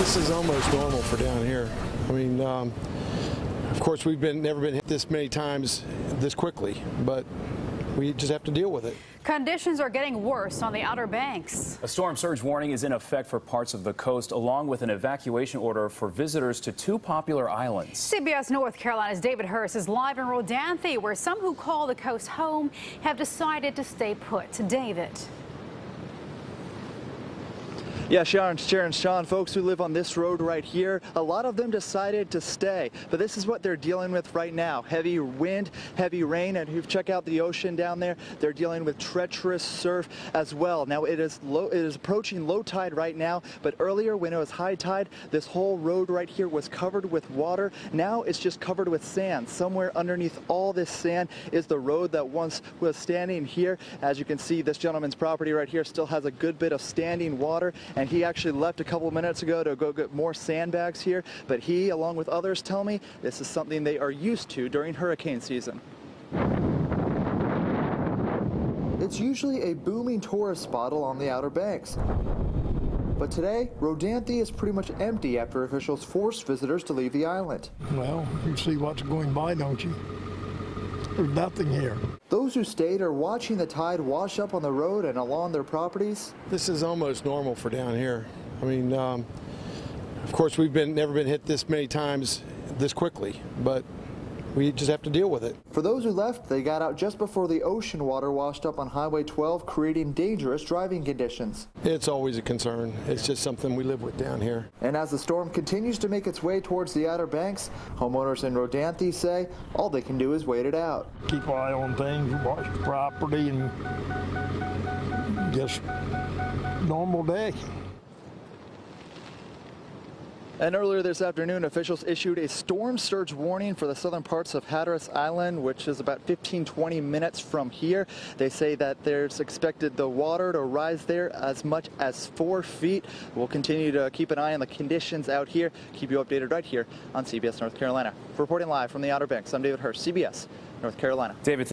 This is almost normal for down here. I mean, of course, we've never been hit this many times this quickly, but we just have to deal with it. Conditions are getting worse on the Outer Banks. A storm surge warning is in effect for parts of the coast, along with an evacuation order for visitors to two popular islands. CBS North Carolina's David Hurst is live in Rodanthe, where some who call the coast home have decided to stay put. David. Yeah, Sharon, folks who live on this road right here, a lot of them decided to stay. But this is what they're dealing with right now. Heavy wind, heavy rain, and if you check out the ocean down there, they're dealing with treacherous surf as well. Now, it is approaching low tide right now, but earlier when it was high tide, this whole road right here was covered with water. Now it's just covered with sand. Somewhere underneath all this sand is the road that once was standing here. As you can see, this gentleman's property right here still has a good bit of standing water, and he actually left a couple of minutes ago to go get more sandbags here. But he, along with others, tell me this is something they are used to during hurricane season. It's usually a booming tourist spot along the Outer Banks. But today, Rodanthe is pretty much empty after officials forced visitors to leave the island. Well, you see what's going by, don't you? There's nothing here. Those who stayed are watching the tide wash up on the road and along their properties. This is almost normal for down here. I mean, of course, we've never been hit this many times this quickly, but we just have to deal with it. For those who left, they got out just before the ocean water washed up on Highway 12, creating dangerous driving conditions. It's always a concern. It's just something we live with down here. And as the storm continues to make its way towards the Outer Banks, homeowners in Rodanthe say all they can do is wait it out. Keep an eye on things, watch the property, and just normal day. And earlier this afternoon, officials issued a storm surge warning for the southern parts of Hatteras Island, which is about 15-20 minutes from here. They say that there's expected the water to rise there as much as 4 feet. We'll continue to keep an eye on the conditions out here. Keep you updated right here on CBS North Carolina. Reporting live from the Outer Banks, I'm David Hurst, CBS North Carolina. David.